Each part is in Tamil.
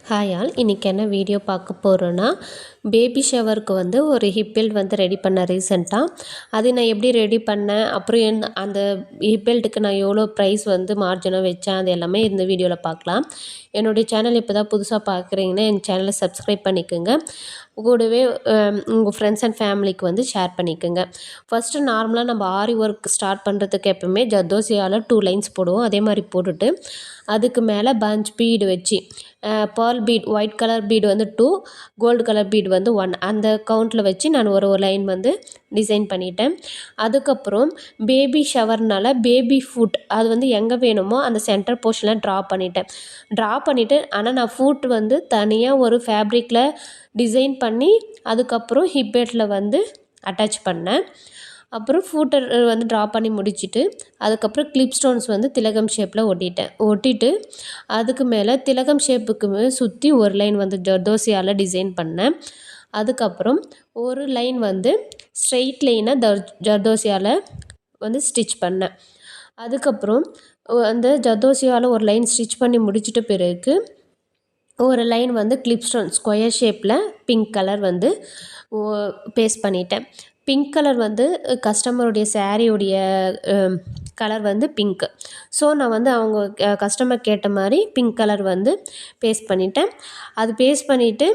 ஹாய் ஆல், இன்றைக்கி என்ன வீடியோ பார்க்க போகிறோன்னா, பேபி ஷவருக்கு வந்து ஒரு ஹிப் பெல்ட் வந்து ரெடி பண்ணேன் ரீசெண்டாக. அது நான் எப்படி ரெடி பண்ணேன், அப்புறம் அந்த ஹிப் பெல்ட்டுக்கு நான் எவ்வளோ ப்ரைஸ் வந்து மார்ஜினாக வச்சேன், அது எல்லாமே இந்த வீடியோவில் பார்க்கலாம். என்னுடைய சேனல் இப்போ தான் புதுசாக பார்க்குறீங்கன்னா என் சேனலை சப்ஸ்கிரைப் பண்ணிக்கோங்க. கூடவே உங்கள் ஃப்ரெண்ட்ஸ் அண்ட் ஃபேமிலிக்கு வந்து ஷேர் பண்ணிக்கோங்க. ஃபஸ்ட்டு நார்மலாக நம்ம ஆரி ஒர்க் ஸ்டார்ட் பண்ணுறதுக்கு எப்போவுமே ஜர்தோசியால் 2 லைன்ஸ் போடுவோம். அதே மாதிரி போட்டுட்டு அதுக்கு மேலே பஞ்ச் பீடு வச்சு pearl bead white colour bead வந்து 2, கோல்டு கலர் பீடு வந்து 1 அந்த கவுண்ட்டில் வச்சு நான் ஒரு லைன் வந்து டிசைன் பண்ணிட்டேன். அதுக்கப்புறம் பேபி ஷவர்னால் பேபி ஃபுட் அது வந்து எங்கே வேணுமோ அந்த சென்டர் போர்ஷனில் ட்ரா பண்ணிவிட்டு ஆனால் நான் ஃபுட் வந்து தனியாக ஒரு ஃபேப்ரிக்கில் டிசைன் பண்ணி அதுக்கப்புறம் ஹிப் பெல்ட்டில் வந்து அட்டாச் பண்ணேன். அப்புறம் ஃபூட்டர் வந்து ட்ரா பண்ணி முடிச்சுட்டு அதுக்கப்புறம் கிளிப் ஸ்டோன்ஸ் வந்து திலகம் ஷேப்பில் ஒட்டிட்டு அதுக்கு மேலே திலகம் ஷேப்புக்கு சுற்றி ஒரு லைன் வந்து ஜர்தோசியால் டிசைன் பண்ணேன். அதுக்கப்புறம் ஒரு லைன் வந்து ஸ்ட்ரெயிட் லைனாக ஜர்தோசியால் வந்து ஸ்டிச் பண்ணேன். அதுக்கப்புறம் அந்த ஜர்தோசியால் ஒரு லைன் ஸ்டிச் பண்ணி முடிச்சிட்ட பிறகு ஒரு லைன் வந்து கிளிப் ஸ்டோன் ஸ்கொயர் ஷேப்பில் பிங்க் கலர் வந்து பேஸ்ட் பண்ணிட்டேன். பிங்க் கலர் வந்து கஸ்டமருடைய சாரியுடைய கலர் வந்து பிங்க்கு. ஸோ நான் வந்து அவங்க கஸ்டமர் கேட்ட மாதிரி பிங்க் கலர் வந்து பேஸ்ட் பண்ணிட்டேன். அது பேஸ்ட் பண்ணிவிட்டு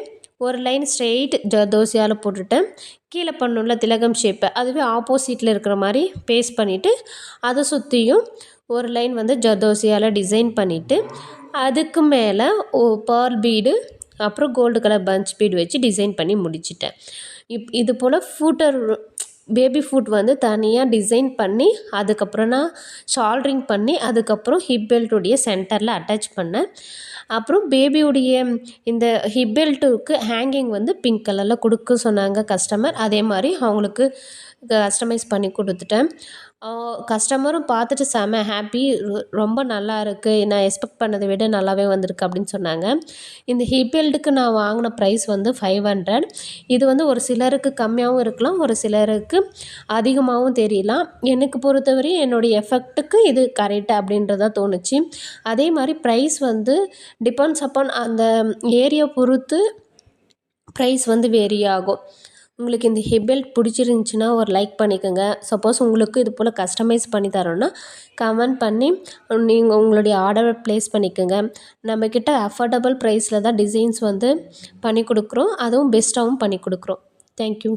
ஒரு லைன் ஸ்ட்ரெயிட் ஜர்தோசியால் போட்டுட்டேன். கீழே பண்ணணும்ல திலகம் ஷேப்பை அதுவே ஆப்போசிட்டில் இருக்கிற மாதிரி பேஸ்ட் பண்ணிவிட்டு அதை சுற்றியும் ஒரு லைன் வந்து ஜர்தோசியால் டிசைன் பண்ணிவிட்டு அதுக்கு மேலே பேர்ல் பீடு அப்புறம் கோல்டு கலர் பஞ்ச் பீடு வச்சு டிசைன் பண்ணி முடிச்சிட்டேன். இது போல் பேபி ஃபுட் வந்து தனியாக டிசைன் பண்ணி அதுக்கப்புறம் நான் ஷால்ட்ரிங் பண்ணி அதுக்கப்புறம் ஹிப் பெல்ட்டுடைய சென்டரில் அட்டாச் பண்ணேன். அப்புறம் பேபியுடைய இந்த ஹிப் பெல்ட்டுக்கு ஹேங்கிங் வந்து பிங்க் கலரில் கொடுக்க சொன்னாங்க கஸ்டமர். அதே மாதிரி அவங்களுக்கு கஸ்டமைஸ் பண்ணி கொடுத்துட்டேன். கஸ்டமரும் பார்த்துட்டு செம ஹாப்பி, ரொம்ப நல்லா இருக்குது, நான் எக்ஸ்பெக்ட் பண்ணதை விட நல்லாவே வந்திருக்கு அப்படின்னு சொன்னாங்க. இந்த ஹிப் பெல்ட்டுக்கு நான் வாங்கின ப்ரைஸ் வந்து 500. இது வந்து ஒரு சிலருக்கு கம்மியாகவும் இருக்கலாம், ஒரு சிலருக்கு அதிகமாகவும் தெரியலாம். எனக்கு பொறுத்தவரை என்னுடைய எஃபெக்ட்டுக்கு இது கரெக்டாக அப்படின்றதா தோணுச்சு. அதே மாதிரி ப்ரைஸ் வந்து டிபெண்ட்ஸ் அப்பான் அந்த ஏரியா பொறுத்து ப்ரைஸ் வந்து வேரி ஆகும். உங்களுக்கு இந்த ஹிப் பெல்ட் பிடிச்சிருந்துச்சின்னா ஒரு லைக் பண்ணிக்கோங்க. சப்போஸ் உங்களுக்கு இது போல் கஸ்டமைஸ் பண்ணி தரோன்னா கமெண்ட் பண்ணி நீங்கள் உங்களுடைய ஆர்டரை ப்ளேஸ் பண்ணிக்கோங்க. நம்மக்கிட்ட அஃபோர்டபுள் ப்ரைஸில் தான் டிசைன்ஸ் வந்து பண்ணி கொடுக்குறோம், அதுவும் பெஸ்ட்டாகவும் பண்ணி கொடுக்குறோம். தேங்க்யூ.